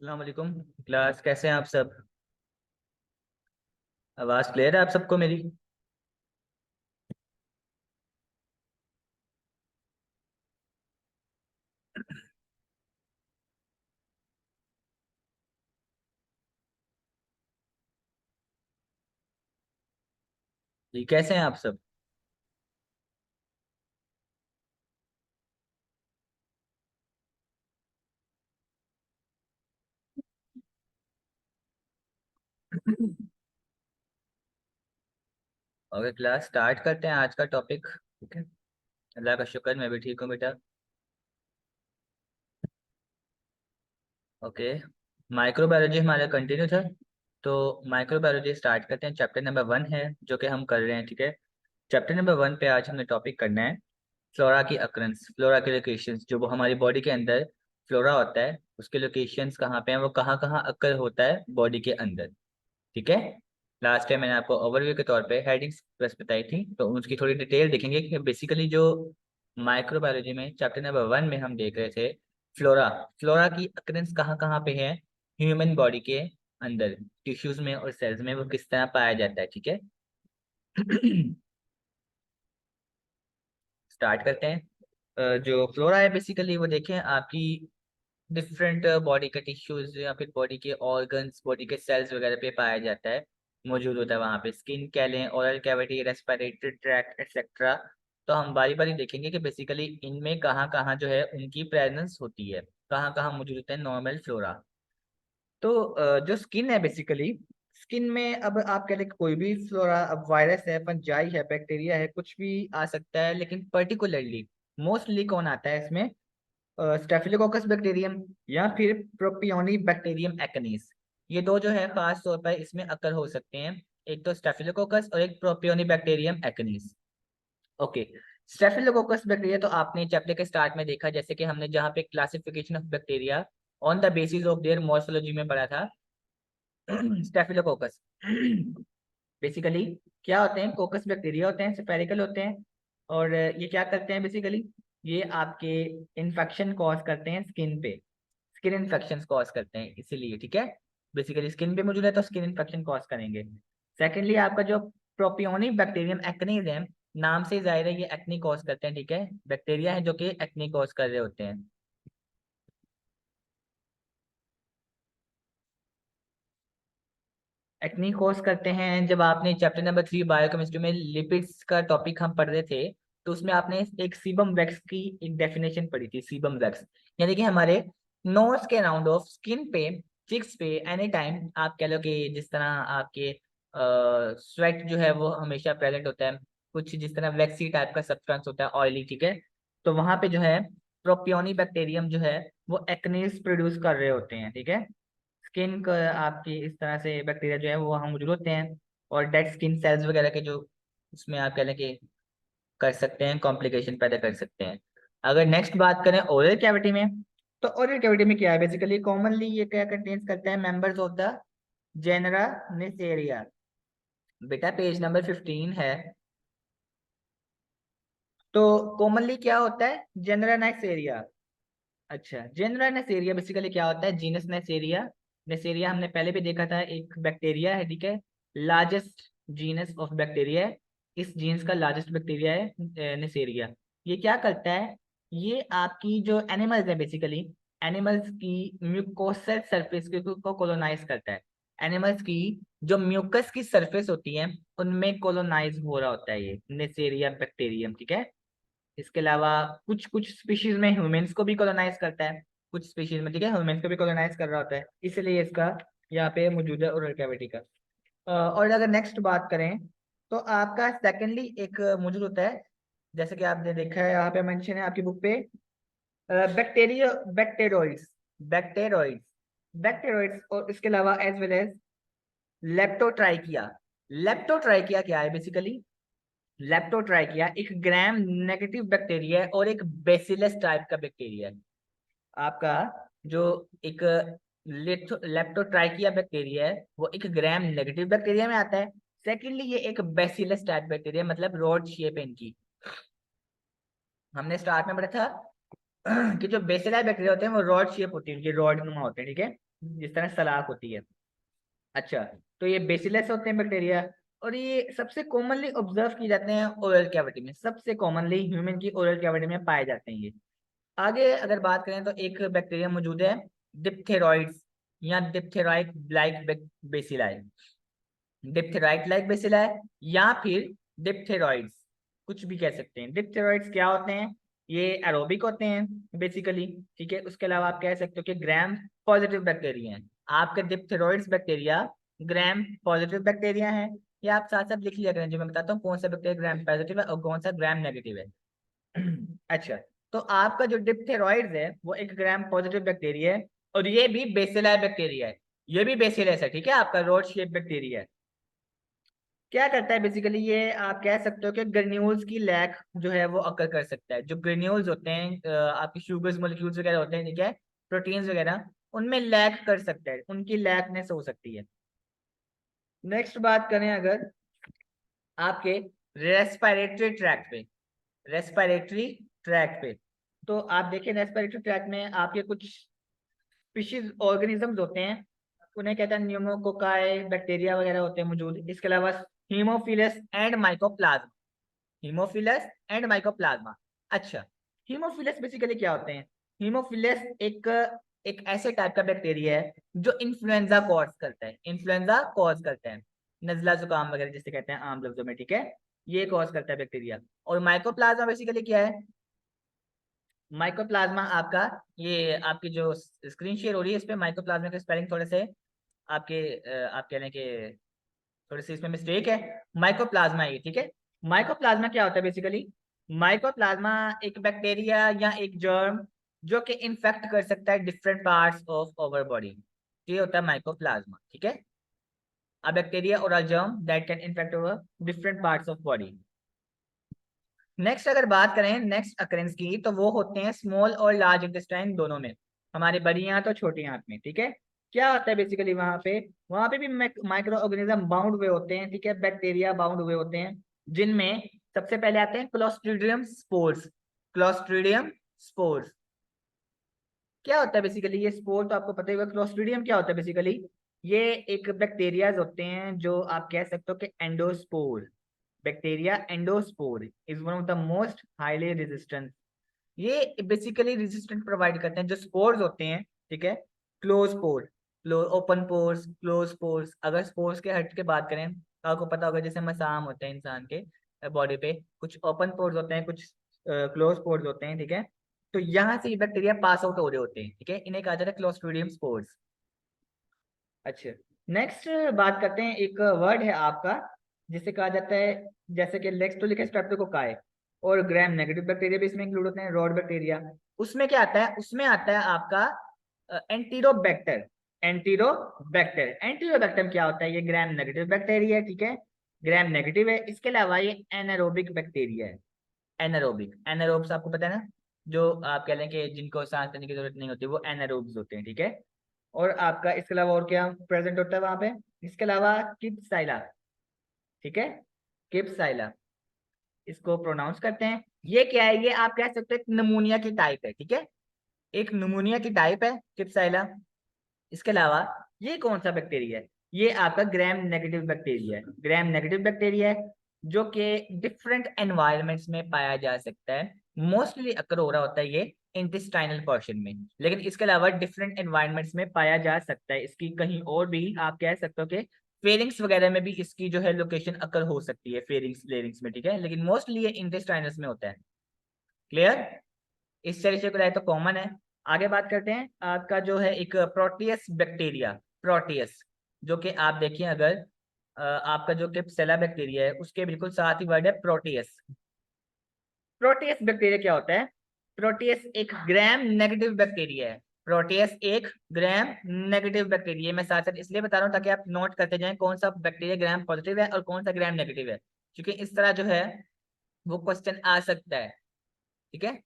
अस्सलाम वालेकुम। क्लास कैसे हैं आप सब? आवाज़ क्लियर है आप सबको मेरी? जी, कैसे हैं आप सब? ओके, क्लास स्टार्ट करते हैं आज का टॉपिक। ठीक है। अल्लाह का शुक्र, मैं भी ठीक हूँ बेटा। ओके। माइक्रोबायोलॉजी हमारा कंटिन्यू था। तो माइक्रोबायोलॉजी स्टार्ट करते हैं। चैप्टर नंबर 1 है जो कि हम कर रहे हैं। ठीक है। चैप्टर नंबर 1 पे आज हमने टॉपिक करना है फ्लोरा की अक्रंस, फ्लोरा के लोकेशंस। जो वो हमारी बॉडी के अंदर फ्लोरा होता है उसके लोकेशंस कहाँ पे हैं, वो कहाँ कहाँ अकर होता है बॉडी के अंदर। ठीक है। लास्ट टाइम मैंने आपको ओवरव्यू के तौर पे हेडिंग्स बस बताई थी, तो उसकी थोड़ी डिटेल देखेंगे कि बेसिकली जो माइक्रोबायोलॉजी में चैप्टर नंबर 1 में हम देख रहे थे फ्लोरा। फ्लोरा की अकरेंस कहाँ कहाँ पे है ह्यूमन बॉडी के अंदर, टिश्यूज में और सेल्स में, वो किस तरह पाया जाता है। ठीक है। स्टार्ट करते हैं। जो फ्लोरा है बेसिकली वो देखें आपकी डिफरेंट बॉडी के टिश्यूज या फिर बॉडी के ऑर्गन्स, बॉडी के सेल्स वगैरह पे पाया जाता है, मौजूद होता है वहाँ पे। स्किन कह लें, oral cavity, respiratory tract etcetera. तो हम बारी बारी देखेंगे कि बेसिकली इनमें कहाँ कहाँ जो है उनकी प्रेजेंस होती है, कहाँ कहाँ मौजूद होते हैं नॉर्मल फ्लोरा। तो जो स्किन है बेसिकली, स्किन में अब आप कह लें कि कोई भी फ्लोरा, अब वायरस है, फंजाई है, बैक्टीरिया है, कुछ भी आ सकता है, लेकिन पर्टिकुलरली मोस्टली कौन आता है इसमें? स्टेफिलोकोकस बैक्टीरियम या फिर प्रोपियोनी बैक्टीरियम एक्नीस। ये दो जो है खास तौर पर इसमें अकर हो सकते हैं, एक तो स्टेफिलोकोकस और एक propionibacterium acnes. Okay. Staphylococcus bacteria तो आपने चैप्टर के स्टार्ट में देखा, जैसे कि हमने जहाँ पे classification of bacteria on the basis of their morphology में पढ़ा था। स्टेफिलोकोकस बेसिकली क्या होते हैं? कोकस बैक्टीरिया होते हैं, स्फेरिकल होते हैं। और ये क्या करते हैं बेसिकली? ये आपके इन्फेक्शन कॉज करते हैं स्किन पे, स्किन इन्फेक्शन कॉज करते हैं इसीलिए। ठीक है। बेसिकली स्किन पे मौजूद है तो स्किन इन्फेक्शन कॉज करेंगे। सेकेंडली आपका जो प्रोपियोनिक बैक्टीरियम एक्नीज है, नाम से जाहिर है ये एक्नी कॉज करते हैं। ठीक है। बैक्टीरिया है जो कि एक्नी कॉज कर रहे होते हैं। एक्नी कॉज करते हैं। जब आपने चैप्टर नंबर 3 बायोकेमिस्ट्री में लिपिड्स का टॉपिक हम पढ़ रहे थे, तो उसमें आपने एक सीबम वैक्स की एक डेफिनेशन पढ़ी थी। सीबम वैक्स यानी कि हमारे नोज के राउंड ऑफ स्किन पे, चिक्स पे एनी टाइम आप कह लो कि जिस तरह आपके स्वेट जो है वो हमेशा प्रेजेंट होता है, कुछ जिस तरह वैक्सी टाइप का सब्सटेंस होता है ऑयली। ठीक है। तो वहां पे जो है प्रोपियोनी बैक्टीरियम जो है वो एक्नीज प्रोड्यूस कर रहे होते हैं। ठीक है। स्किन का आपकी इस तरह से बैक्टीरिया जो है वो वहाँ मौजूद होते हैं, और डेड स्किन सेल्स वगैरह के जो उसमें आप कह लें कि कर सकते हैं, कॉम्प्लिकेशन पैदा कर सकते हैं। अगर नेक्स्ट बात करें ओरल कैविटी में, तो ओरल कैविटी में क्या है बेसिकली? कॉमनली ये क्या कंटेन्स करता है? Members of the genera Neisseria. बेटा पेज नंबर 15 है। तो कॉमनली क्या होता है? Genera Neisseria. अच्छा, जेनरा नेसेरिया बेसिकली क्या होता है? Genus Neisseria. नेसेरिया हमने पहले भी देखा था, एक बैक्टीरिया है। ठीक है। लार्जेस्ट जीनस ऑफ बैक्टीरिया है। इस जीनस का लार्जेस्ट बैक्टीरिया है नेसेरिया। ये क्या करता है? ये आपकी जो एनिमल्स है बेसिकली, एनिमल्स की म्यूकोसल सरफेस को कॉलोनाइज करता है। एनिमल्स की जो म्यूकस की सरफेस होती है उनमें कॉलोनाइज हो रहा होता है ये नेसेरिया बैक्टीरियम। ठीक है। इसके अलावा कुछ कुछ स्पीशीज में ह्यूमंस को भी कॉलोनाइज करता है, कुछ स्पीशीज में। ठीक है। ह्यूमंस को भी कॉलोनाइज कर रहा होता है, इसलिए इसका यहाँ पे मौजूद है ओरल कैविटी का। और अगर नेक्स्ट बात करें तो आपका सेकेंडली एक मौजूद होता है, जैसे कि आपने देखा है यहाँ पे मेंशन है आपकी बुक पे, बैक्टीरिया, बैक्टेरोइड्स, बैक्टेरोइड्स, बैक्टेरोइड्स। और इसके अलावा एज वेल एज लेप्टोट्राइकिया। लेप्टोट्राइकिया क्या है बेसिकली? लेप्टोट्राइकिया एक ग्राम नेगेटिव बैक्टीरिया है और एक बेसिलस टाइप का बैक्टीरिया है आपका। जो एक लेप्टोट्राइकिया बैक्टीरिया है वो एक ग्राम नेगेटिव बैक्टीरिया में आता है। सेकेंडली ये एक बेसिलस टाइप बैक्टीरिया, मतलब रॉड शेप है इनकी। हमने स्टार्ट में पढ़ा था कि जो बेसिलस बैक्टीरिया होते हैं वो रॉड शेप होती है, उनकी रॉड नुमा होते हैं। ठीक है। जिस तरह सलाख होती है। अच्छा, तो ये बेसिलस होते हैं बैक्टीरिया, और ये सबसे कॉमनली ऑब्जर्व किए जाते हैं ओरल कैविटी में, सबसे कॉमनली ह्यूमन की ओरल कैविटी में पाए जाते हैं ये। आगे अगर बात करें तो एक बैक्टीरिया मौजूद है, डिप्थेरॉइड्स या डिप्थेरॉइड लाइक बेसिलाई, डिप्थेराइड लाइक बेसिलाई या फिर डिप्थेरॉइड्स, कुछ भी कह सकते हैं। डिप्थेरॉइड्स क्या होते हैं? ये एरोबिक होते हैं बेसिकली, ठीक है। उसके अलावा आप कह सकते हो कि ग्राम पॉजिटिव बैक्टीरिया हैं। आपके डिप्थेरॉइड्स बैक्टीरिया ग्राम पॉजिटिव बैक्टीरिया हैं। या आप साथ साथ लिख लिया करें, जो मैं बताता हूँ कौन सा बैक्टीरिया ग्राम पॉजिटिव है और कौन सा ग्राम नेगेटिव है। अच्छा, तो आपका जो डिप्थेरॉइड्स है वो एक ग्राम पॉजिटिव बैक्टीरिया है, और ये भी बेसिलाई बैक्टीरिया है। ये भी बेसिलस है, ठीक है, आपका रोड शेप बैक्टीरिया है। क्या करता है बेसिकली ये, आप कह सकते हो कि ग्रेन्यूल्स की लैक जो है वो अकर कर सकता है। जो ग्रेन्यूल्स होते हैं आपके शुगर्स मॉलिक्यूल्स वगैरह होते हैं, ठीक है, प्रोटीन्स वगैरह, उनमें लैक कर सकता है, उनकी लैकनेस हो सकती है। नेक्स्ट बात करें अगर आपके रेस्पिरेटरी ट्रैक्ट पे, रेस्पिरेटरी ट्रैक्ट पे, तो आप देखें रेस्पिरेटरी ट्रैक्ट में आपके कुछ स्पीशीज ऑर्गेनिजम्स होते हैं, उन्हें कहते हैं न्यूमोकोकाई बैक्टीरिया वगैरह होते हैं मौजूद। इसके अलावा Haemophilus and mycoplasma, Haemophilus and mycoplasma. अच्छा, हीमोफिलस बेसिकली क्या होते हैं? हीमोफिलस एक एक ऐसे टाइप का बैक्टीरिया है जो इन्फ्लुएंजा कॉज करता है, इन्फ्लुएंजा कॉज करता है, नजला जुकाम वगैरह जिसे कहते हैं आम लफ्जों में, ठीक है, ये कॉज करता है बैक्टीरिया। और माइकोप्लाज्मा बेसिकली क्या है? माइकोप्लाज्मा आपका, ये आपकी जो स्क्रीन शेयर हो रही है इस पे माइकोप्लाज्मा के स्पेलिंग थोड़े से आपके आप कह रहे हैं कि थोड़ी सी इसमें मिस्टेक है। माइकोप्लाज्मा ये, ठीक है। माइकोप्लाज्मा क्या होता है बेसिकली? माइकोप्लाज्मा एक बैक्टीरिया या एक जर्म जो कि इन्फेक्ट कर सकता है different parts of our body, ये होता है माइकोप्लाज्मा, ठीक है। अ बैक्टीरिया और a germ that can infect over different parts of body. Next अगर बात करें नेक्स्ट अकरेंस की, तो वो होते हैं स्मॉल और लार्ज इंटेस्टाइन दोनों में, हमारी बड़ी आंत और छोटी आंत में, ठीक है। क्या होता है बेसिकली वहां पे भी माइक्रो ऑर्गेनिज्म बाउंड हुए होते हैं, ठीक है, बैक्टीरिया बाउंड हुए होते हैं, जिनमें सबसे पहले आते हैं क्लोस्ट्रीडियम स्पोर्स। क्लोस्ट्रीडियम स्पोर्स क्या होता है बेसिकली? ये स्पोर तो आपको पता ही होगा। क्लोस्ट्रीडियम क्या होता है बेसिकली? ये एक बैक्टीरियाज होते हैं जो आप कह सकते हो कि endospore, bacteria endospore is one of the most highly resistant. ये बेसिकली रेजिस्टेंट प्रोवाइड करते हैं जो स्पोर्स होते हैं, ठीक है। क्लोज पोर, ओपन पोर्स, क्लोज पोर्स। अगर स्पोर्स के हट के बात करें तो आपको पता होगा जैसे मसाम होते हैं इंसान के बॉडी पे, कुछ ओपन पोर्स होते हैं, कुछ क्लोज पोर्स होते हैं, ठीक है। तो यहाँ से ये बैक्टीरिया पास आउट हो रहे होते हैं, ठीक है, इन्हें कहा जाता है क्लोस्ट्रीडियम स्पोर्स। अच्छा, नेक्स्ट बात करते हैं, एक वर्ड है आपका जिसे कहा जाता है, जैसे कि लेक्स तो लिखा है स्ट्रेप्टोकोकाई, और ग्राम नेगेटिव बैक्टीरिया भी इसमें इंक्लूड होते हैं, रॉड बैक्टीरिया। उसमें क्या आता है? उसमें आता है आपका एंटीरोबैक्टर। एंटीरोबैक्टर क्या होता है? ये ग्राम नेगेटिव बैक्टीरिया है, ठीक है, ग्राम नेगेटिव है। इसके अलावा ये एनारोबिक बैक्टीरिया है। एनारोबिक, एनारोब्स आपको पता है ना, जो आप कह लें कि जिनको सांस लेने की जरूरत नहीं होती, वो एनारोब्स होते हैं, ठीक है। और आपका इसके अलावा और क्या प्रेजेंट होता है वहां पे? इसके अलावा किप्साइला, ठीक है, किप्साइला इसको प्रोनाउंस करते हैं। ये क्या है? ये आप कह सकते हैं नमूनिया की टाइप है, ठीक है, एक नमूनिया की टाइप है किप्साइला। इसके अलावा ये कौन सा बैक्टीरिया है? ये आपका ग्राम नेगेटिव बैक्टीरिया है। ग्राम नेगेटिव बैक्टीरिया है जो कि डिफरेंट एनवायरमेंट्स में पाया जा सकता है। मोस्टली अकर हो रहा होता है ये इंटेस्टाइनल पोर्शन में, लेकिन इसके अलावा डिफरेंट एनवायरमेंट्स में पाया जा सकता है। इसकी कहीं और भी आप कह सकते हो कि फेरिंग्स वगैरह में भी इसकी जो है लोकेशन अकर हो सकती है, फेरिंग्स फ्लेरिंग्स में, ठीक है, लेकिन मोस्टली ये इंटेस्टाइनल्स में होता है। क्लियर? इस तरीके से तो कॉमन है। आगे बात करते हैं, आपका जो है एक प्रोटियस बैक्टीरिया, प्रोटियस, जो कि आप देखिए अगर आपका जो क्लिप्सेला बैक्टीरिया है उसके बिल्कुल साथ ही वर्ड है प्रोटियस। प्रोटियस बैक्टीरिया क्या होता है? प्रोटियस एक ग्राम नेगेटिव बैक्टीरिया है। प्रोटियस एक ग्राम नेगेटिव बैक्टीरिया, मैं साथ साथ इसलिए बता रहा हूँ ताकि आप नोट करते जाएं कौन सा बैक्टीरिया ग्राम पॉजिटिव है और कौन सा ग्राम नेगेटिव है, क्योंकि इस तरह जो है वो क्वेश्चन आ सकता है, ठीक है।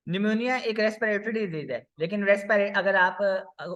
निमोनिया एक रेस्पिरेटरी डिजीज है, लेकिन रेस्पिरेट अगर आप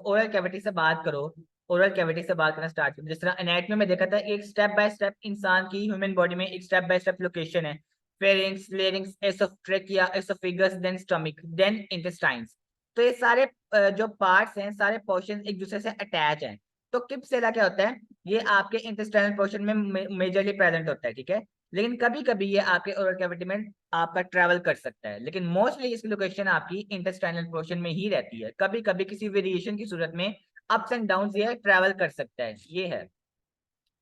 ओरल कैविटी से बात करो, ओरल कैविटी से बात करना स्टार्ट करो, जिस तरह एनाटॉमी में देखा था, एक स्टेप बाय स्टेप इंसान की ह्यूमन बॉडी में एक स्टेप बाय स्टेप लोकेशन है, फेरिंग्स, लेरिंग्स, एसोट्रेकिया, oesophagus, then stomach, then intestines. तो ये सारे जो पार्ट्स हैं, सारे पोर्शन एक दूसरे से अटैच हैं। तो क्लिप्सेला क्या होता है, ये आपके इंटेस्टाइनल पोर्शन में मेजरली प्रेजेंट होता है, ठीक है। लेकिन कभी कभी ये आपके ओरल कैविटी में आपका ट्रैवल कर सकता है, लेकिन मोस्टली इसकी लोकेशन आपकी इंटेस्टाइनल पोर्शन में ही रहती है। कभी कभी किसी वेरिएशन की सूरत में अप्स एंड डाउन ये ट्रैवल कर सकता है, ये है,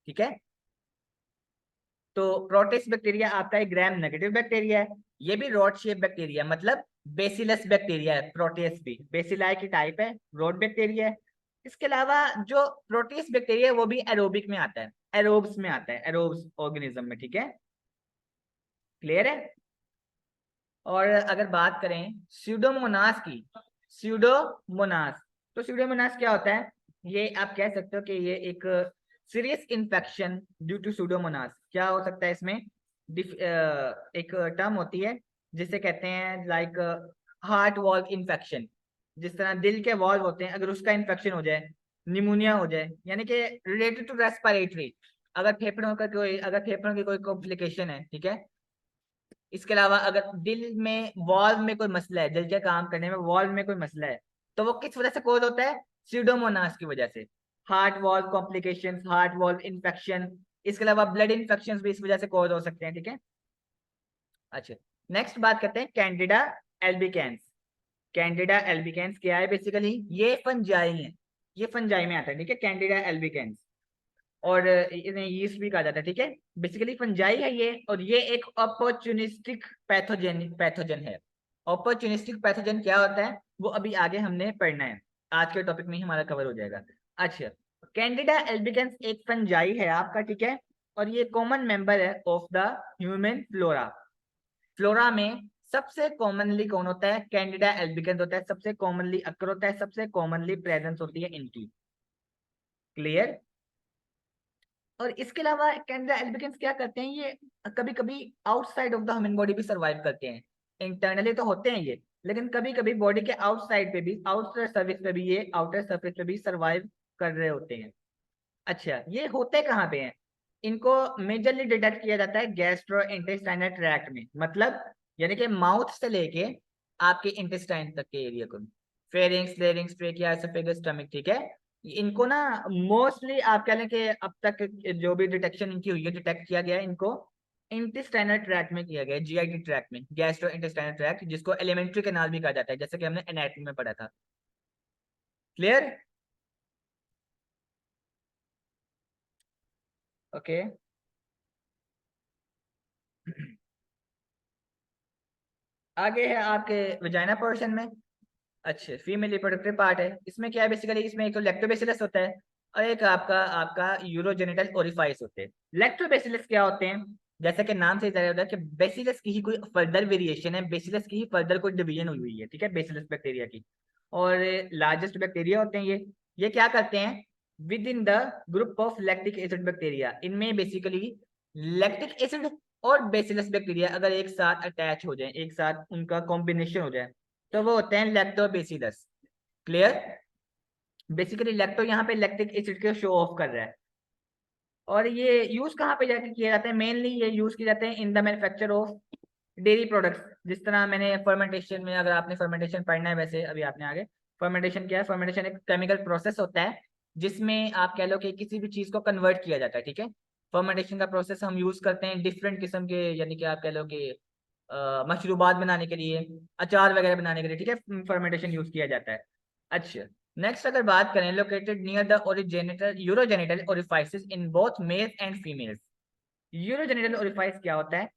ठीक है। तो प्रोटिस्ट बैक्टीरिया आपका एक ग्राम नेगेटिव बैक्टीरिया है। ये भी रॉड शेप बैक्टीरिया, मतलब बेसिलस बैक्टीरिया है। प्रोटिस्ट भी बेसिलाई की टाइप है, रॉड बैक्टीरिया है। इसके अलावा जो प्रोटिस्ट बैक्टीरिया है वो भी एरोबिक में आता है, एरोब्स में आता है, एरोब्स ऑर्गेनिज्म में, ठीक है। क्लियर है। और अगर बात करें स्यूडोमोनास की, स्यूडोमोनास, तो स्यूडोमोनास क्या होता है, ये आप कह सकते हो कि ये एक serious infection due to Pseudomonas. क्या हो सकता है इसमें, एक टर्म होती है जिसे कहते हैं लाइक हार्ट वॉल्व इन्फेक्शन। जिस तरह दिल के वॉल्व होते हैं, अगर उसका इन्फेक्शन हो जाए, निमोनिया हो जाए, यानी कि रिलेटेड टू रेस्पिरेटरी, अगर फेफड़ों की कोई कॉम्प्लिकेशन है, ठीक है। इसके अलावा अगर दिल में वॉल्व में कोई मसला है, दिल के काम करने में वॉल्व में कोई मसला है, तो वो किस वजह से कोज होता है, स्यूडोमोनास की वजह से। Heart valve complications, heart valve infection, इसके अलावा ब्लड इन्फेक्शन भी इस वजह से कोज हो सकते हैं, ठीक है। अच्छा, नेक्स्ट बात करते हैं कैंडिडा एल्बिकेंस। कैंडिडा एल्बिकेंस क्या है, बेसिकली ये फंजाई है, ये फंजाई में आता है, ठीक है, कैंडिडा एल्बिकेंस। और इन्हें यीस्ट भी कहा जाता है, ठीक है। बेसिकली फंजाई है ये, और ये एक अपॉर्चुनिस्टिक पैथोजन है। अपॉर्चुनिस्टिक पैथोजन क्या होता है वो अभी आगे हमने पढ़ना है, आज के टॉपिक में ही हमारा कवर हो जाएगा। अच्छा, कैंडिडा एल्बिकेंस एक फंजाई है आपका, ठीक है। और ये कॉमन मेंबर है of the human flora. Flora में सबसे कॉमनली कौन होता है, कैंडिडा एल्बिकेंस होता है, सबसे कॉमनली अकर होता है, सबसे कॉमनली प्रेजेंस होती है इनकी। क्लियर। और इसके अलावा कैंडिडा एल्बिकेंस क्या करते हैं, ये कभी कभी outside of the human body भी सर्वाइव करते हैं। इंटरनली तो होते हैं ये, लेकिन कभी कभी बॉडी के आउटसाइड पे भी, आउटर सर्विस पे भी, ये आउटर सर्विस पे भी सर्वाइव कर रहे होते हैं। अच्छा, ये होते कहाँ पे हैं, इनको मेजरली डिटेक्ट किया जाता है गैस्ट्रो इंटेस्टाइनल ट्रैक्ट में, मतलब यानी कि माउथ से लेके आपके इंटेस्टाइन तक के एरिया को, pharynx, larynx, trachea, oesophagus, stomach, ठीक है। इनको ना मोस्टली आप कह लें कि अब तक जो भी डिटेक्शन इनकी हुई है, डिटेक्ट किया गया है इनको इंटेस्टाइनल ट्रैक्ट में किया गया है, जीआईटी ट्रैक्ट में, गैस्ट्रो इंटेस्टाइनल ट्रैक्ट, जिसको एलिमेंट्री कैनाल भी कहा जाता है, जैसे कि हमने एनाटॉमी में पढ़ा था। क्लियर। ओके। आगे है आपके वजाइना पोर्शन में। अच्छा, फीमेल रिप्रोडक्टिव पार्ट है, इसमें क्या है बेसिकली, इसमें एक तो लैक्टोबैसिलस होता है, और एक आपका आपका यूरोजेनिटल ओरिफाइस होते हैं। लैक्टोबैसिलस क्या होते हैं, जैसा कि नाम से जाहिर होता है कि बेसिलस की ही कोई फर्दर वेरिएशन है, बेसिलस की ही फर्दर कोई डिवीजन हुई हुई है, ठीक है, बेसिलस बैक्टीरिया की। और लार्जेस्ट बैक्टीरिया होते हैं ये क्या करते हैं, with in the group of lactic acid bacteria, इनमें बेसिकली लैक्टिक एसिड और बेसिलस बैक्टीरिया अगर एक साथ अटैच हो जाए, एक साथ उनका कॉम्बिनेशन हो जाए, तो वो होते हैं लैक्टोबैसिलस। क्लियर। बेसिकली लैक्टो यहाँ पे लैक्टिक एसिड को शो ऑफ कर रहा है। और ये यूज कहाँ पे जाके किया जाता है, मेनली ये यूज किए जाते हैं in the manufacture of dairy products. जिस तरह मैंने फर्मेंटेशन में, अगर आपने फर्मेंटेशन पढ़ना है वैसे अभी आपने आगे, फर्मेंटेशन क्या है, फर्मेंटेशन एक केमिकल प्रोसेस होता है जिसमें आप कह लो कि किसी भी चीज को कन्वर्ट किया जाता है, ठीक है। फर्मेंटेशन का प्रोसेस हम यूज करते हैं डिफरेंट किस्म के, यानी कि आप कह लो कि मशरूबात बनाने के लिए, अचार वगैरह बनाने के लिए, ठीक है, फर्मेंटेशन यूज किया जाता है। अच्छा, नेक्स्ट अगर बात करें, लोकेटेड नियर द ओरिजेनिटल urogenital orifices in both male and females. Urogenital orifice क्या होता है,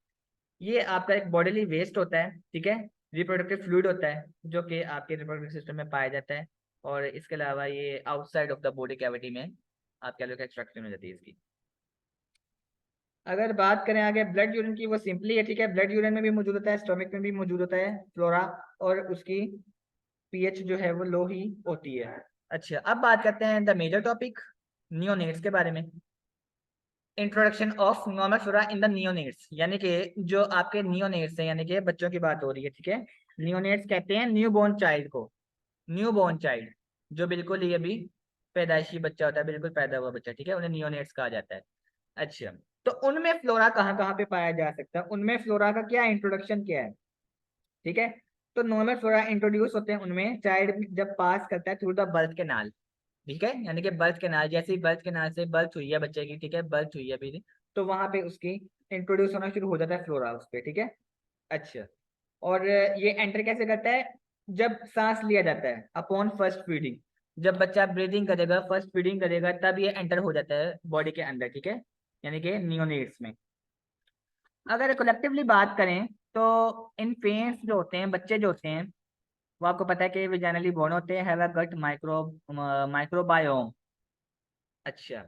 ये आपका एक बॉडीली वेस्ट होता है, ठीक है, रिप्रोडक्टिव फ्लूइड होता है जो कि आपके रिप्रोडक्टिव सिस्टम में पाया जाता है। और इसके अलावा ये outside of the body cavity में आप कह लो कि एक्सट्रैक्शन हो जाती है इसकी। अगर बात करें आगे ब्लड यूरिन की, वो सिंपली है, ठीक है, ब्लड यूरिन में भी मौजूद होता है, स्टोमिक में भी मौजूद होता है फ्लोरा, और उसकी पीएच जो है वो लो ही होती है। अच्छा, अब बात करते हैं द मेजर टॉपिक, नियोनेट्स के बारे में। Introduction of normal flora in the neonates, यानी कि जो आपके नियोनेट्स हैं, यानी कि बच्चों की बात हो रही है, ठीक है। नियोनेट्स कहते हैं न्यू बोर्न चाइल्ड को, न्यू बोर्न चाइल्ड, जो बिल्कुल ही अभी पैदाइशी बच्चा होता है, बिल्कुल पैदा हुआ बच्चा, ठीक है, उन्हें नियोनेट्स कहा जाता है। अच्छा, तो उनमें फ्लोरा कहाँ कहाँ पे पाया जा सकता है, उनमें फ्लोरा का क्या इंट्रोडक्शन क्या है, ठीक है। तो नॉर्मल फ्लोरा इंट्रोड्यूस होते हैं उनमें चाइल्ड जब पास करता है थ्रू द बर्थ कैनाल, ठीक है, यानी कि बर्थ कैनाल, जैसे ही बर्थ कैनाल से बर्थ हुई है बच्चे की, ठीक है, बर्थ हुई है अभी, तो वहां पे उसकी इंट्रोड्यूस होना शुरू हो जाता है फ्लोरा उस पे, ठीक है। अच्छा, और ये एंटर कैसे करता है, जब सांस लिया जाता है अपॉन फर्स्ट फीडिंग, जब बच्चा ब्रीदिंग करेगा, फर्स्ट फीडिंग करेगा, तब ये एंटर हो जाता है बॉडी के अंदर, ठीक है, यानी कि नियोनेट्स में। अगर कलेक्टिवली बात करें तो इन्फेंट्स जो होते हैं, बच्चे जो होते हैं, वो आपको पता है कि विजाइनली बोर्न होते हैं, हैव अ गट माइक्रोबायोम। अच्छा,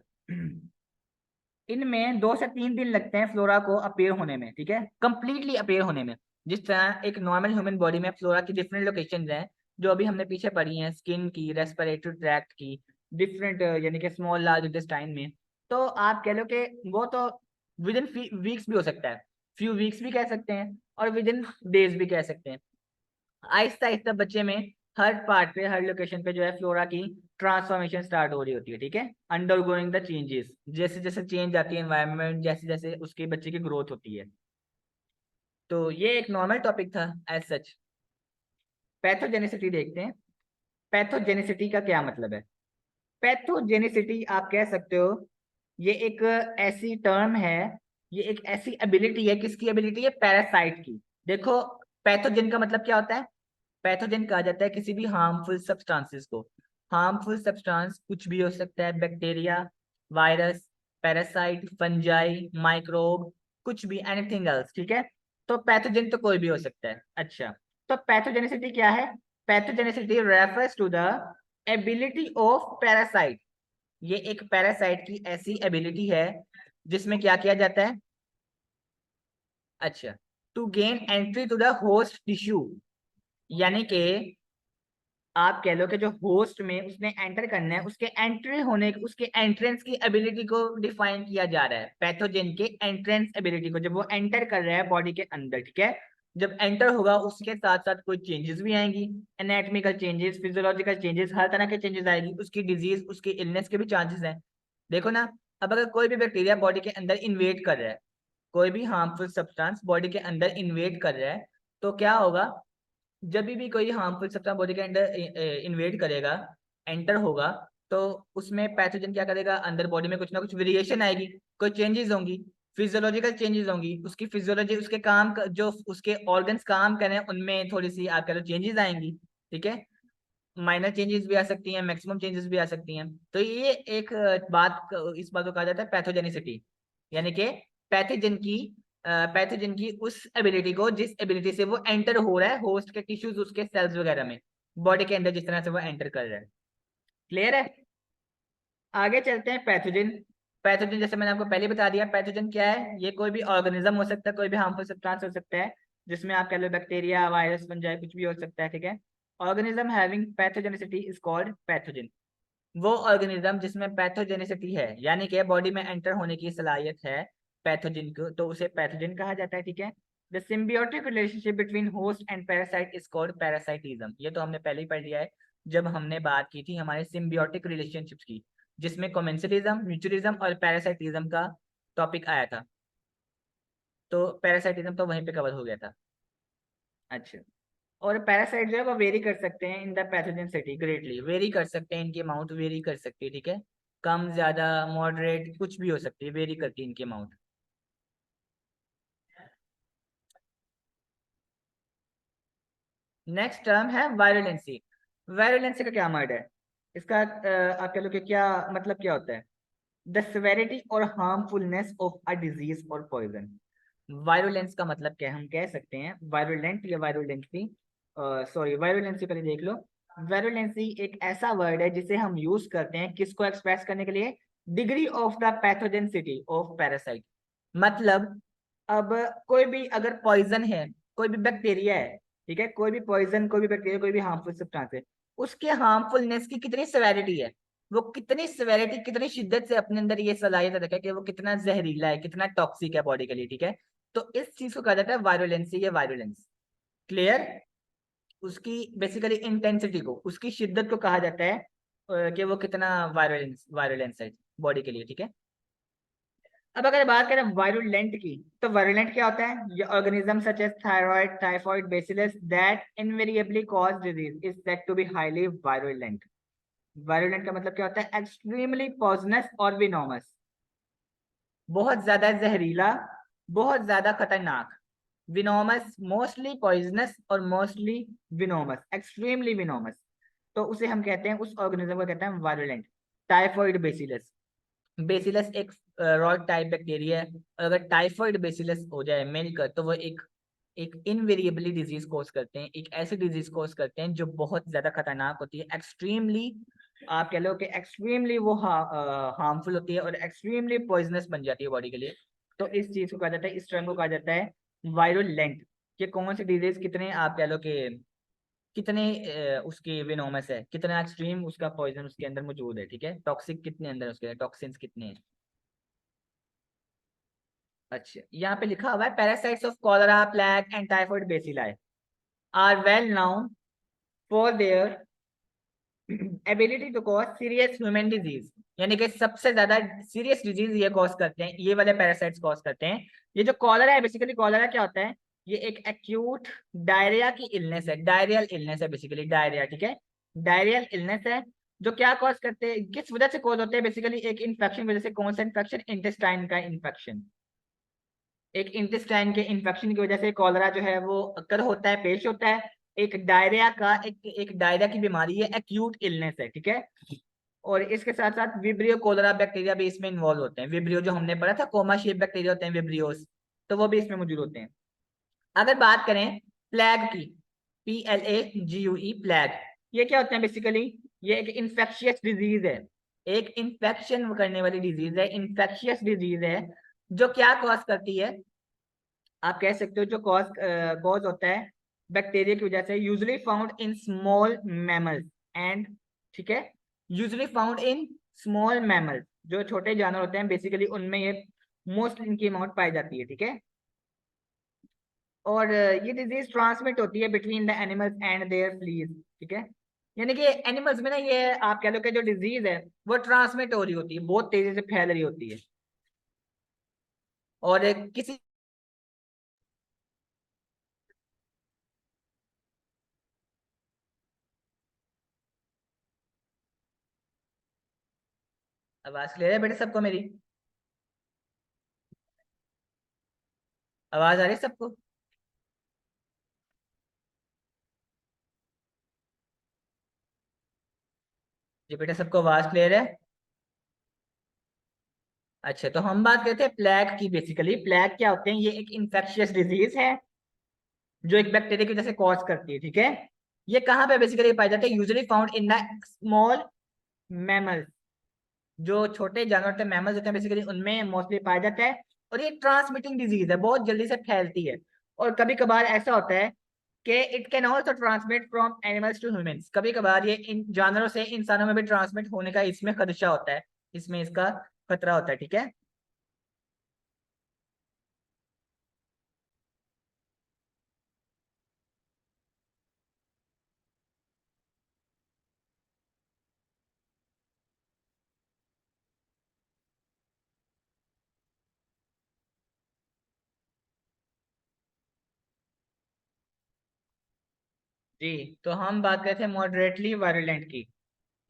इनमें 2 से 3 दिन लगते हैं फ्लोरा को अपीयर होने में, ठीक है, कंप्लीटली अपीयर होने में। जिस तरह एक नॉर्मल ह्यूमन बॉडी में फ्लोरा की डिफरेंट लोकेशंस हैं, जो अभी हमने पीछे पढ़ी हैं, स्किन की, रेस्पिरेटरी ट्रैक्ट की, डिफरेंट यानी कि स्मॉल लार्ज इंटेस्टाइन में, तो आप कह लो कि वो तो विद इन वीक्स भी हो सकता है, फ्यू वीक्स भी कह सकते हैं, और विद इन डेज भी कह सकते हैं। आहिस्ता आहिस्ता बच्चे में हर पार्ट पे, हर लोकेशन पे जो है फ्लोरा की ट्रांसफॉर्मेशन स्टार्ट हो रही होती है, ठीक है, अंडर गोइंग द चेंजेस, जैसे जैसे चेंज आती है एनवायरनमेंट, जैसे जैसे उसके बच्चे की ग्रोथ होती है। तो ये एक नॉर्मल टॉपिक था एज सच। पैथोजेनिसिटी देखते हैं। पैथोजेनिसिटी का क्या मतलब है। पैथोजेनिसिटी आप कह सकते हो, ये एक ऐसी टर्म है, ये एक ऐसी एबिलिटी है, किसकी एबिलिटी है, पैरासाइट की। देखो, पैथोजेन का मतलब क्या होता है, पैथोजेन कहा जाता है किसी भी हार्मफुल सब्सटेंसेस को। हार्मफुल सब्सटेंस कुछ भी हो सकता है, bacteria, virus, parasite, fungi, microbe, कुछ भी, एनीथिंग एल्स, ठीक है। तो पैथोजेन तो कोई भी हो सकता है। अच्छा, तो पैथोजेनिसिटी क्या है, pathogenicity refers to the ability of parasite, ये एक पैरासाइट की ऐसी एबिलिटी है जिसमें क्या किया जाता है, अच्छा, to gain entry to the host tissue, यानी कि आप कह लो कि जो होस्ट में उसने एंटर करना है, उसके एंट्री होने, उसके एंट्रेंस की एबिलिटी को डिफाइन किया जा रहा है, पैथोजेन के एंट्रेंस एबिलिटी को, जब वो एंटर कर रहा है बॉडी के अंदर, ठीक है। जब एंटर होगा उसके साथ साथ कोई चेंजेस भी आएंगी, एनाटॉमिकल चेंजेस, फिजियोलॉजिकल चेंजेस, हर तरह के चेंजेस आएगी, उसकी डिजीज, उसकी इलनेस के भी चांसेस हैं। देखो ना, अब अगर कोई भी बैक्टीरिया बॉडी के अंदर इन्वेट कर रहा है, कोई भी हार्मफुल सब्सटेंस बॉडी के अंदर इन्वेट कर रहा है, तो क्या होगा, जब भी कोई हार्मफुल सब्सटेंस बॉडी के अंदर इन्वेट करेगा, एंटर होगा, तो उसमें पैथोजन क्या करेगा, अंदर बॉडी में कुछ ना कुछ वेरिएशन आएगी, कोई चेंजेस होंगी, फिजियोलॉजिकल चेंजेस होंगी, उसकी फिजियोलॉजी, उसके काम जो उसके ऑर्गन्स काम करें उनमें थोड़ी सी आप कह लो चेंजेस आएंगी, ठीक है। माइनर चेंजेस भी आ सकती हैं, मैक्सिमम चेंजेस भी आ सकती हैं। तो ये एक इस बात को कहा जाता है पैथोजेनिसिटी, यानी कि पैथोजन की पैथोजन की उस एबिलिटी को, जिस एबिलिटी से वो एंटर हो रहा है होस्ट के टिश्यूज, उसके सेल्स वगैरह में, बॉडी के अंदर जिस तरह से वो एंटर कर रहा है। क्लियर है। आगे चलते हैं पैथोजन। पैथोजन जैसे मैंने आपको पहले बता दिया, पैथोजन क्या है, ये कोई भी ऑर्गेनिज्म हो सकता है, कोई भी हार्मफुल सब्सटेंस हो सकता है, जिसमें आप कह लो बैक्टीरिया, वायरस, फंजाई, कुछ भी हो सकता है, ठीक है। Organism having pathogenicity is called pathogen. वो ऑर्गेनिज्म जिसमें पैथोजेनिसिटी है, यानी कि बॉडी में एंटर होने की सलाहियत है पैथोजन को, तो उसे पैथोजन कहा जाता है, ठीक है। The symbiotic relationship between host and parasite is called parasitism. ये तो हमने पहले ही पढ़ लिया है जब हमने बात की थी हमारे सिम्बियोटिक रिलेशनशिप्स की, जिसमें कॉमेंसलिज्म, म्यूचुअलिज्म और पैरासाइटिज्म का टॉपिक आया था, तो पैरासाइटिज्म तो वहीं पे कवर हो गया था। अच्छा, और पैरासाइट जो है वो वेरी कर सकते हैं in the pathogenicity greatly, very कर सकते हैं, इनकी अमाउंट वेरी कर सकती है, ठीक है, कम, ज्यादा, मॉडरेट, कुछ भी हो सकती है, वेरी करती है इनकी अमाउंट। नेक्स्ट टर्म है वायरुलेंसी। वायरुलेंसी का क्या वर्ड है, इसका आप कह लो कि क्या मतलब क्या होता है, द सेवेरिटी और हार्मफुलनेस ऑफ अ डिजीज और पॉइजन। वायरुलेंस का मतलब क्या है, हम कह सकते हैं वायरुलेंट या वायरुलेंसी, सॉरी वायरुलेंसी पहले देख लो। वायरुलेंसी एक ऐसा वर्ड है जिसे हम यूज करते हैं किसको एक्सप्रेस करने के लिए, degree of the pathogenicity of parasite. मतलब अब कोई भी अगर पॉइजन है, कोई भी बैक्टीरिया है, ठीक है, कोई भी पॉइजन, कोई भी बैक्टीरिया, कोई भी हार्मफुल सब्सटेंस है, उसके हार्मफुलनेस की कितनी सेवेरिटी है, वो कितनी सेवेरिटी, कितनी शिद्दत से अपने अंदर ये सलाहियत रखे कि वो कितना जहरीला है, कितना टॉक्सिक है बॉडी के लिए, ठीक है। तो इस चीज को कहा जाता है वायरुलेंसी या वायरुलेंस। क्लियर। उसकी बेसिकली इंटेंसिटी को, उसकी शिद्दत को कहा जाता है कि वो कितना वायरुलेंस वायरुलेंस है बॉडी के लिए, ठीक है। अब अगर बात करें वायरुलेंट की, तो वायरुलेंट क्या होता है? ये organism such as thyroid, typhoid, bacillus that invariably cause disease is said to be highly virulent. Virulent का मतलब क्या होता है? एक्सट्रीमली पॉइजनस और विनोमस, बहुत ज्यादा जहरीला, बहुत ज्यादा खतरनाक। विनोमस मोस्टली पॉइजनस और मोस्टली विनोमस, एक्सट्रीमली विनोमस, तो उसे हम कहते हैं, उस ऑर्गेनिज्म को कहते हैं वायरुलेंट। टाइफॉइड बेसिलस, बेसिलस एक रॉड टाइप बैक्टीरिया है, और अगर टाइफॉइड बेसिलस हो जाए मिलकर तो वो एक एक इनवेरिएबली डिजीज कोज करते हैं, एक ऐसी डिजीज कोज करते हैं जो बहुत ज्यादा खतरनाक होती है, एक्सट्रीमली, आप कह लो कि एक्सट्रीमली वो हार्मफुल होती है और एक्सट्रीमली पॉइजनस बन जाती है बॉडी के लिए। तो इस चीज को कहा जाता है, इस टर्म को कहा जाता है वायरुलेंट। कि कौन सी डिजीज कितने, आप कह लो कि कितने उसकी विनोमस है, कितना एक्सट्रीम उसका पॉइजन उसके अंदर मौजूद है, ठीक है, टॉक्सिक कितने अंदर उसके टॉक्सिन्स कितने हैं। अच्छा, यहाँ पे लिखा हुआ है parasites of cholera, plague and typhoid bacilli are well known for their ability to cause serious human disease. यानी कि सबसे ज्यादा सीरियस डिजीज ये कॉज करते हैं, ये वाले पैरासाइट्स कॉज करते हैं। ये जो कॉलरा है, बेसिकली कॉलरा क्या होता है? ये एक एक्यूट डायरिया की इलनेस है, डायरियल इलनेस है बेसिकली, डायरिया, ठीक है, डायरियल इलनेस है। जो क्या कॉज करते हैं, किस वजह से कॉज होते हैं? बेसिकली एक इन्फेक्शन की वजह से। कौन सा इन्फेक्शन? इंटेस्टाइन का इन्फेक्शन। एक इंटेस्टाइन के इन्फेक्शन की वजह से कॉलरा जो है वो अक्कर होता है, पेश होता है। एक डायरिया का, एक डायरिया की बीमारी है, एक्यूट इलनेस है, ठीक है। और इसके साथ साथ विब्रियो कोलरा बैक्टीरिया भी इसमें इन्वॉल्व होते हैं। विब्रियो जो हमने पढ़ा था, कोमा शेप बैक्टीरिया होते हैं विब्रियोस, तो वो भी इसमें मौजूद होते हैं। अगर बात करें प्लेग की, PLAGUE, प्लेग, ये क्या होते हैं? बेसिकली ये एक इन्फेक्शियस डिजीज है, एक इन्फेक्शन करने वाली डिजीज है, इन्फेक्शियस डिजीज है। जो क्या कॉज करती है, आप कह सकते हो, जो कॉज होता है बैक्टीरिया की वजह से, usually found in small mammals and, ठीक है, usually found in small mammals, जो छोटे जानवर होते हैं बेसिकली उनमें ये मोस्ट इनकी अमाउंट पाई जाती है, ठीक है। और ये डिजीज ट्रांसमिट होती है between the animals and their fleas, ठीक है। यानी कि एनिमल्स में ना, ये आप कह लो कि जो डिजीज है वो ट्रांसमिट हो रही होती है, बहुत तेजी से फैल रही होती है। और किसी, आवाज क्लियर है बेटे सबको मेरी? आवाज आ रही है सबको? जी बेटा, सबको आवाज क्लियर है? अच्छा, तो हम बात करते हैं प्लेग की। बेसिकली प्लेग क्या होते हैं? ये एक इन्फेक्शियस डिजीज है जो एक बैक्टीरिया की वजह से कॉज करती है, ठीक है। ये कहाँ पे बेसिकली पाए जाते हैं? Usually found in the small mammals, जो छोटे जानवर होते हैं, मैमल्स होते हैं बेसिकली, उनमें मोस्टली पाया जाता है। और ये ट्रांसमिटिंग डिजीज है, बहुत जल्दी से फैलती है। और कभी कभार ऐसा होता है कि it can also transmit from animals to humans, कभी कभार ये इन जानवरों से इंसानों में भी ट्रांसमिट होने का इसमें खदशा होता है, इसमें इसका खतरा होता है, ठीक है। जी, तो हम बात करते हैं मॉडरेटली वायरुलेंट की।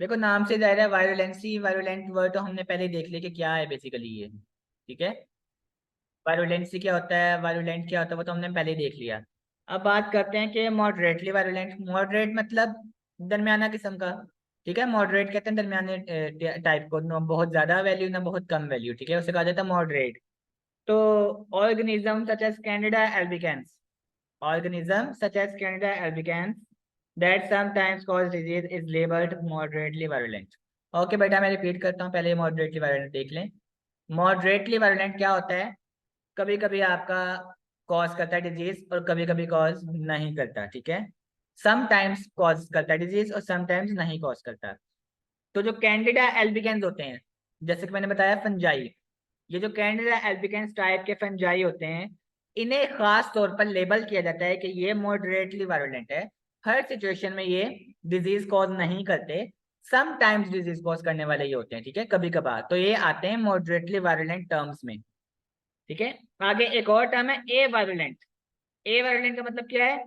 देखो नाम से जाहिर है, वायरुलेंसी, वायरुलेंट वर्ड तो हमने पहले देख लिया कि क्या है बेसिकली ये, ठीक है। वायरुलेंसी क्या होता है, वायरुलेंट क्या होता है, वो तो हमने पहले ही देख लिया। अब बात करते हैं कि मॉडरेटली वायरुलेंट। मॉडरेट मतलब दरमियाना किस्म का, ठीक है। मॉडरेट कहते हैं दरमियाने टाइप को, ना बहुत ज्यादा वैल्यू ना बहुत कम वैल्यू, ठीक है, उसे कहा जाता है मॉडरेट। तो organism such as Candida albicans, organism such as Candida albicans that sometimes cause disease is labeled moderately virulent. Okay बेटा, मैं रिपीट करता हूँ, पहले मॉडरेटली वायरुलेंट देख लें। मॉडरेटली वायरुलेंट क्या होता है? कभी कभी आपका कॉज करता है डिजीज और कभी कभी कॉज नहीं करता, ठीक है। समटाइम्स कॉज करता है डिजीज और समटाइम्स नहीं कॉज करता। तो जो कैंडिडा एल्बिकेंस होते हैं, जैसे कि मैंने बताया फंजाई, ये जो कैंडिडा एल्बिकेंस टाइप के फंजाई होते हैं, इन्हें खास तौर पर लेबल किया जाता है कि ये मॉडरेटली वायरुलेंट है। हर सिचुएशन में ये डिजीज कॉज नहीं करते, समटाइम्स डिजीज कॉज करने वाले ये होते हैं, ठीक है, कभी कभार। तो ये आते हैं मॉडरेटली वायरुलेंट टर्म्स में। ठीक है। आगे एक और टर्म है ए वायरुलेंट। ए वायरुलेंट का मतलब क्या है?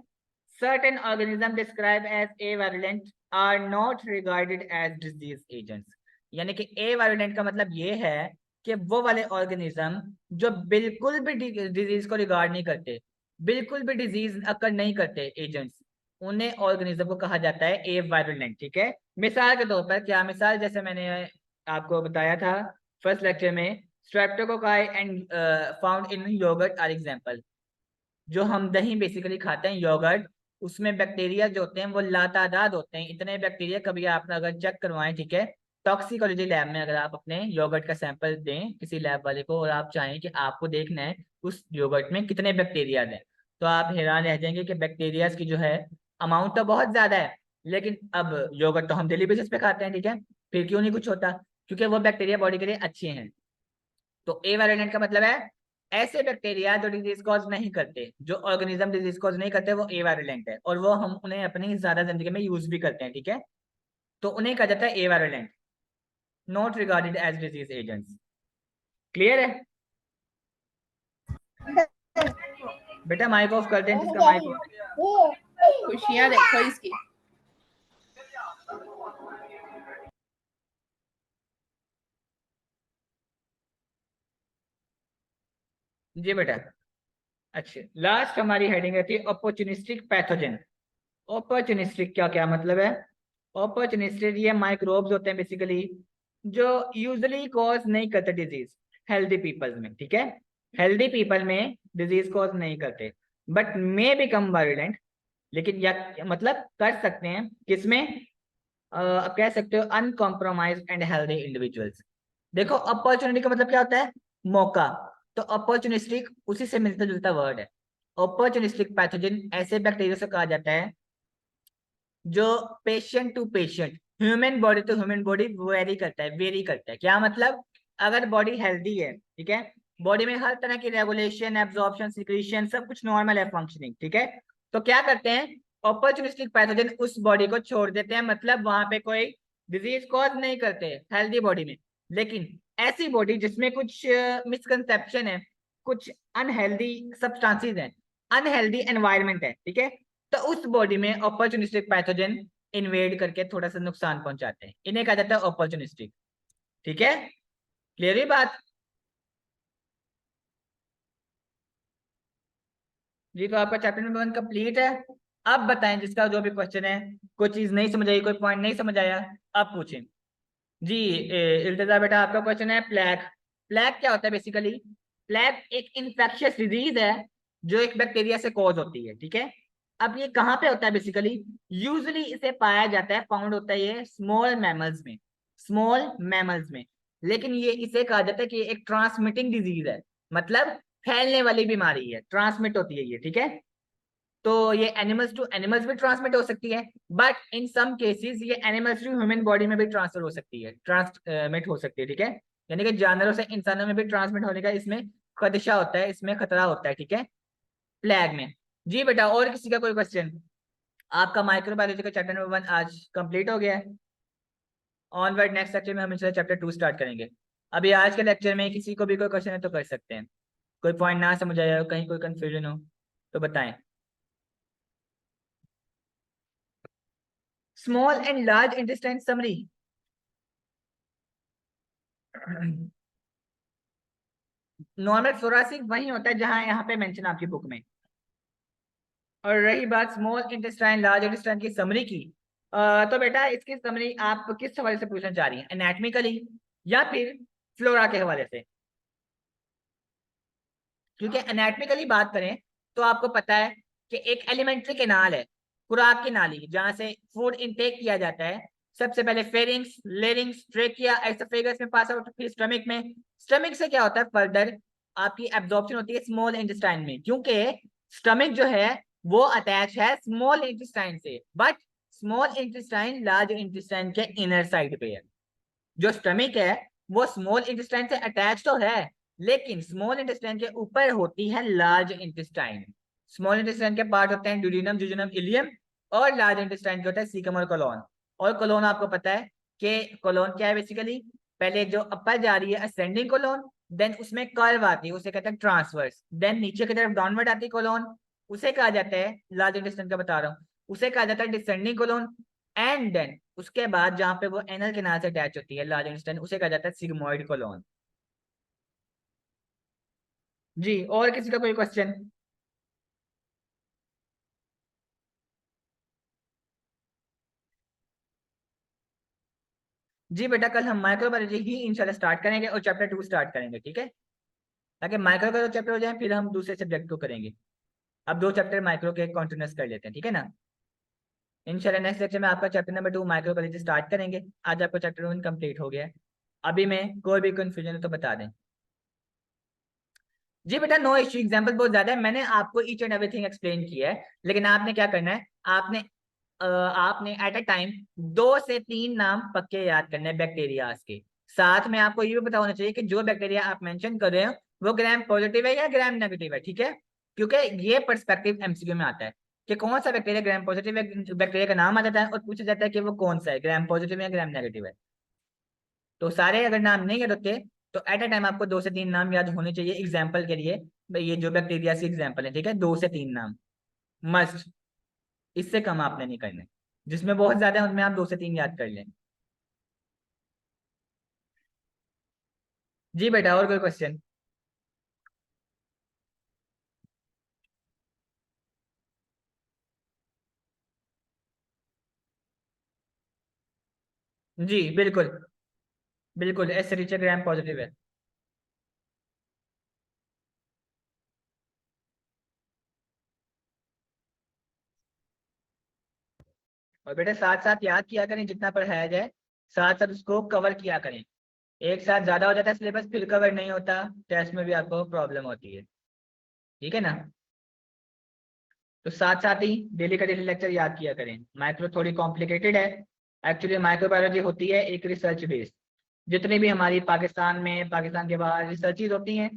Certain organism describe as a virulent are not regarded as disease agents. यानी कि ए वायरुलेंट का मतलब ये है कि वो वाले ऑर्गेनिज्म जो बिल्कुल भी डिजीज को रिगार्ड नहीं करते, बिल्कुल भी डिजीज अकर नहीं करते एजेंट्स, उन्हें ऑर्गेनिज्म को कहा जाता है ए वायरुलेंट। ठीक है। मिसाल के तौर पर क्या मिसाल, जैसे मैंने आपको बताया था फर्स्ट लेक्चर में, streptococci and found in yogurt are example. जो हम दही बेसिकली खाते हैं योगर्ट, उसमें बैक्टीरिया जो होते हैं वो लातादाद होते हैं। इतने बैक्टीरिया कभी आपने अगर चेक करवाएं, ठीक है, टॉक्सिकोलॉजी लैब में अगर आप अपने योगर्ट का सैंपल दें किसी लैब वाले को और आप चाहें कि आपको देखना है उस योगर्ट में कितने बैक्टीरिया हैं, तो आप हैरान रह जाएंगे कि बैक्टीरिया की जो है अमाउंट तो बहुत ज्यादा है। लेकिन अब योगर्ट तो हम डेली बेसिस पे खाते हैं, ठीक है, फिर क्यों नहीं कुछ होता? क्योंकि वो बैक्टीरिया बॉडी के लिए अच्छे हैं। तो ए वायरुलेंट का मतलब है ऐसे बैक्टीरिया जो डिजीज कॉज नहीं करते, जो ऑर्गेनिज्म डिजीज कॉज नहीं करते, वो ए वायरुलेंट है, और वो हम उन्हें अपनी ज्यादा जिंदगी में यूज भी करते हैं। ठीक है। तो उन्हें कहा जाता है avirulent, not regarded as disease agents. Clear है? बेटा माइक ऑफ कर दें, जिसका माइक ऑफ। खुशियां देखो इसकी। जी बेटा। अच्छा, लास्ट हमारी हेडिंग रहती है अपॉर्चुनिस्टिक पैथोजन। अपॉर्चुनिस्टिक क्या क्या मतलब है? अपॉर्चुनिस्टिक ये माइक्रोब्स होते हैं बेसिकली, जो यूजुअली कॉज नहीं करते डिजीज हेल्दी पीपल्स में। ठीक है। हेल्दी पीपल में डिजीज कॉज नहीं करते, बट मे बिकम वायरुलेंट। लेकिन या मतलब कर सकते हैं किसमें? आप कह सकते हो अनकॉम्प्रोमाइज एंड हेल्दी इंडिविजुअल्स। देखो अपॉर्चुनिटी का मतलब क्या होता है? मौका। तो अपॉर्चुनिस्टिक उसी से मिलता जुलता वर्ड है। अपॉर्चुनिस्टिक पैथोजन ऐसे बैक्टीरिया से कहा जाता है जो patient to patient, human body to human body vary करता है। क्या मतलब? अगर बॉडी हेल्दी है, ठीक है, बॉडी में हर तरह की रेगुलेशन, एब्जॉर्प्शन, सिक्रीशन सब कुछ नॉर्मल है, फंक्शनिंग, ठीक है, तो क्या करते हैं? अपॉर्चुनिस्टिक पैथोजन उस बॉडी को छोड़ देते हैं, मतलब वहां पे कोई डिजीज कॉज नहीं करते हेल्दी बॉडी में। लेकिन ऐसी बॉडी जिसमें कुछ मिसकंसेप्शन है, कुछ अनहेल्दी सब्सटेंसेस हैं, अनहेल्दी एनवायरनमेंट है, ठीक है, तो उस बॉडी में अपॉर्चुनिस्टिक पैथोजन इन्वेड करके थोड़ा सा नुकसान पहुंचाते हैं, इन्हें कहा जाता है अपॉर्चुनिस्टिक। ठीक है। क्लियर है बात? जी, तो आपका चैप्टर नंबर 1 कंप्लीट है। अब बताएं जिसका जो भी क्वेश्चन है, कोई चीज नहीं समझ आई, कोई पॉइंट नहीं समझ आया, अब पूछें। जी। इल्तिजा बेटा, आपका क्वेश्चन है प्लेग। प्लेग क्या होता है बेसिकली? प्लेग एक इन्फेक्शियस डिजीज है जो एक बैक्टीरिया से कॉज होती है। ठीक है। अब ये कहाँ पे होता है बेसिकली? यूजुअली इसे पाया जाता है, फाउंड होता है ये स्मॉल मैमल्स में, स्मॉल मैमल्स में। लेकिन ये इसे कहा जाता है कि एक ट्रांसमिटिंग डिजीज है, मतलब फैलने वाली बीमारी है, ट्रांसमिट होती है ये। ठीक है। तो ये एनिमल्स टू एनिमल्स भी ट्रांसमिट हो सकती है, बट इन सम केसेस ये एनिमल्स टू ह्यूमन बॉडी में भी ट्रांसफर हो सकती है, ट्रांसमिट हो सकती है। ठीक है। यानी कि जानवरों से इंसानों में भी ट्रांसमिट होने का इसमें खदशा होता है, इसमें खतरा होता है। ठीक है, प्लेग में। जी बेटा, और किसी का कोई क्वेश्चन? आपका माइक्रोबायोलॉजी का चैप्टर नंबर 1 आज कंप्लीट हो गया है। ऑनवर्ड नेक्स्ट लेक्चर में हम इंशाल्लाह चैप्टर 2 स्टार्ट करेंगे। अभी आज के लेक्चर में किसी को भी कोई क्वेश्चन है तो कर सकते हैं। कोई पॉइंट ना समझ आया हो, कहीं कोई कंफ्यूजन हो तो बताएं। Small and large intestine summary. Normal thoracic वही होता है जहां यहाँ पे मेंशन आपकी बुक में। और रही बात स्मॉल इंटेस्टाइन लार्ज इंटेस्टाइन की समरी की, तो बेटा इसकी समरी आप किस हवाले से पूछना चाह रही हैं, एनाटॉमिकली या फिर फ्लोरा के हवाले से? क्योंकि एनाटॉमिकली बात करें तो आपको पता है कि एक एलिमेंट्री कैनाल है, खुराक की नाली, जहां से फूड इनटेक किया जाता है। सबसे पहले फेरिंग्स, लेरिंग्स, ट्रेकिया, एसोफेगस में पास आउट, फिर स्टमक में। स्टमक से क्या होता है, फर्दर आपकी एब्जॉर्प्शन होती है स्मॉल इंटेस्टाइन में, क्योंकि स्टमक जो है वो अटैच है स्मॉल इंटेस्टाइन से, but small intestine large intestine के इनर साइड पे है। जो स्टमक है वो स्मॉल इंटेस्टाइन से अटैच तो है, लेकिन स्मॉल इंटेस्टाइन के ऊपर होती है लार्ज इंटेस्टाइन। स्मॉल इंटेस्टाइन के पार्ट होते हैं ड्यूडेनम, जुजुनम, इलियम, और लार्ज इंटेस्टाइन के होता है सीकम और कोलोन। और कोलोन आपको पता है कि कोलोन क्या है बेसिकली? पहले जो अपर जा रही है असेंडिंग कोलोन, देन उसमें कर्व आती है, उसे कहते हैं ट्रांसवर्स। देन नीचे की तरफ डाउनवर्ड आती है कोलोन, उसे कहा जाता है, लार्ज इंटेस्टाइन का बता रहा हूँ, उसे कहा जाता है डिसेंडिंग कोलोन। एंड देन उसके बाद जहां पे वो एनल केनाल से अटैच होती है लार्ज इंटेस्टाइन, उसे कहा जाता है सिग्मोइड कोलोन। जी, और किसी का कोई क्वेश्चन? जी बेटा, कल हम माइक्रोबायोलॉजी ही इंशाल्लाह स्टार्ट करेंगे और चैप्टर 2 स्टार्ट करेंगे, ठीक है? ताकि माइक्रो का चैप्टर हो जाए, फिर हम दूसरे सब्जेक्ट को करेंगे। अब 2 चैप्टर माइक्रो के कंटिन्यूस कर लेते हैं, ठीक है ना? इंशाल्लाह नेक्स्ट लेक्चर में आपका चैप्टर नंबर 2 माइक्रोबायोलॉजी स्टार्ट करेंगे। आज आपका चैप्टर 1 कंप्लीट हो गया है। अभी में कोई भी कंफ्यूजन है तो बता दें। जी बेटा, नो इश्यू, एग्जाम्पल बहुत ज्यादा है, मैंने आपको ईच एंड एवरीथिंग एक्सप्लेन किया है। लेकिन आपने क्या करना है, आपने एट अ टाइम 2 से 3 नाम पक्के याद करने हैं बैक्टीरियाज के। साथ में आपको ये भी पता होना चाहिए कि जो बैक्टीरिया आप मेंशन कर रहे हो वो ग्राम पॉजिटिव है या ग्राम नेगेटिव है, ठीक है? क्योंकि ये पर्सपेक्टिव एमसीक्यू में आता है कि कौन सा बैक्टीरिया ग्राम पॉजिटिव है, बैक्टीरिया का नाम आ जाता है और पूछा जाता है कि वो कौन सा है, ग्राम पॉजिटिव या ग्राम नेगेटिव है। तो सारे अगर नाम नहीं याद होते तो एट अ टाइम आपको 2 से 3 नाम याद होने चाहिए एग्जाम्पल के लिए। भाई ये जो बैक्टीरिया से एग्जाम्पल है, ठीक है, 2 से 3 नाम मस्ट, इससे कम आपने नहीं करने। जिसमें बहुत ज्यादा है उनमें आप 2 से 3 याद कर लें। जी बेटा, और कोई क्वेश्चन? जी बिल्कुल, बिल्कुल एस रिच ग्राम पॉजिटिव है। और बेटा साथ साथ याद किया करें, जितना पढ़ाया जाए साथ साथ उसको कवर किया करें। एक साथ ज्यादा हो जाता है सिलेबस, फिर कवर नहीं होता, टेस्ट में भी आपको प्रॉब्लम होती है, ठीक है ना? तो साथ साथ ही डेली का डेली लेक्चर याद किया करें। माइक्रो थोड़ी कॉम्प्लिकेटेड है। एक्चुअली माइक्रोबायोलॉजी होती है एक रिसर्च बेस्ड। जितनी भी हमारी पाकिस्तान में, पाकिस्तान के बाहर रिसर्चेज होती हैं,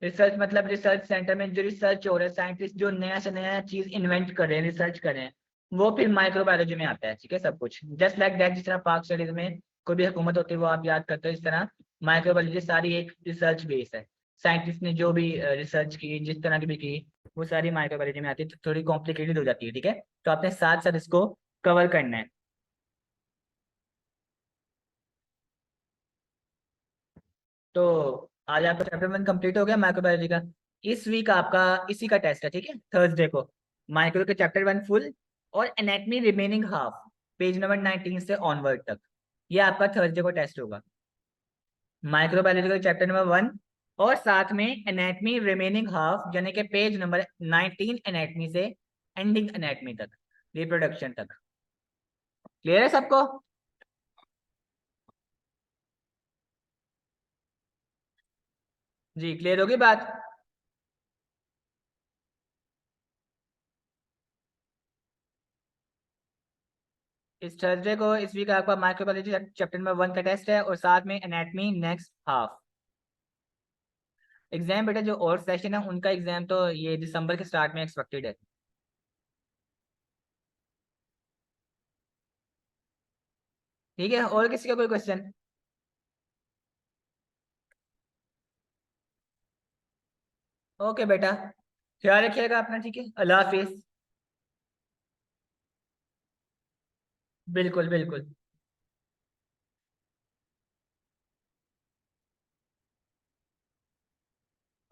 रिसर्च मतलब रिसर्च सेंटर में जो रिसर्च हो रहा है, साइंटिस्ट जो नया से नया चीज इन्वेंट कर रहे हैं, रिसर्च कर रहे हैं, वो फिर माइक्रोबायोलॉजी में आता है, ठीक है? सब कुछ जस्ट लाइक दैट, जिस तरह पाक स्टडीज में कोई भी हुकूमत होती है वो आप याद करते हो, इस तरह माइक्रोबायोलॉजी सारी एक रिसर्च बेस है। साइंटिस्ट ने जो भी रिसर्च की, जिस तरह की भी की, वो सारी माइक्रोबायोलॉजी में आती है, तो थोड़ी कॉम्प्लिकेटेड हो जाती है, ठीक है? तो आपने साथ साथ इसको कवर करना है। तो आज आपका चैप्टर 1 कंप्लीट हो गया माइक्रोबायोलॉजी का। इस वीक आपका इसी का टेस्ट है, ठीक है, थर्सडे को। माइक्रो के चैप्टर 1 फुल और anatomy remaining half, page number 19 से ऑनवर्ड तक, ये आपका थर्सडे को टेस्ट होगा। माइक्रोबायोलॉजी का चैप्टर नंबर 1 और साथ में एनाटमी रिमेनिंग हाफ, यानी कि पेज नंबर 19 एनाटमी से एंडिंग एनाटमी तक, रिप्रोडक्शन तक। क्लियर है सबको? जी क्लियर होगी बात? इस थर्सडे को इस वीक आपका माइक्रोबायोलॉजी चैप्टर नंबर 1 का टेस्ट है और साथ में एनाटमी नेक्स्ट हाफ। एग्जाम बेटा जो और सेशन है उनका एग्जाम तो ये दिसंबर के स्टार्ट में एक्सपेक्टेड है। ठीक है, और किसी का कोई क्वेश्चन? ओके बेटा, ख्याल रखिएगा अपना, ठीक है, अल्लाह हाफिज। बिल्कुल बिल्कुल।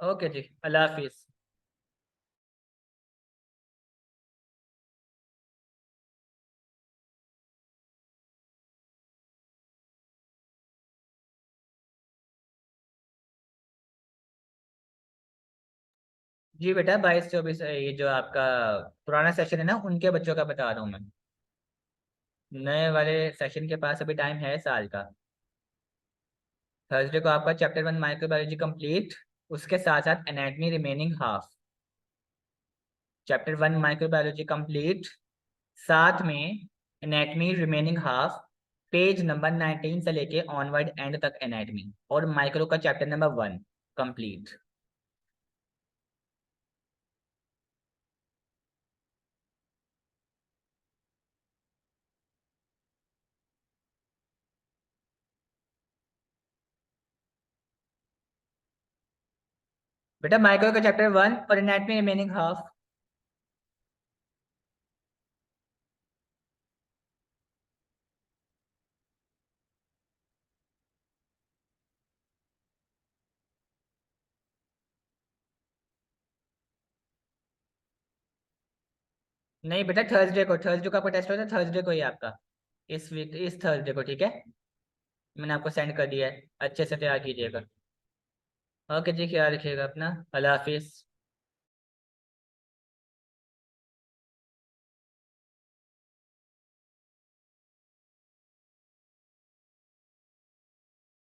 ओके जी, अल्लाह हाफिज। जी बेटा 22-24 ये जो आपका पुराना सेशन है ना, उनके बच्चों का बता रहा हूँ मैं। नए वाले सेशन के पास अभी टाइम है साल का। थर्सडे को आपका चैप्टर 1 माइक्रोबायोलॉजी कंप्लीट, उसके साथ साथ anatomy remaining half. Chapter 1 microbiology complete, साथ में anatomy remaining half, page number 19 से लेके ऑनवर्ड एंड तक एनाटमी, और माइक्रो का चैप्टर नंबर 1 कंप्लीट। बेटा माइक्रो का चैप्टर 1 और एनाटॉमी रिमेनिंग हाफ। नहीं बेटा थर्सडे को आपका टेस्ट होता है, थर्सडे को ही आपका, इस वीक, इस थर्सडे को, ठीक है। मैंने आपको सेंड कर दिया है, अच्छे से तैयार कीजिएगा। ओके जी, ख्याल रखिएगा अपना, अल्लाह हाफिज़।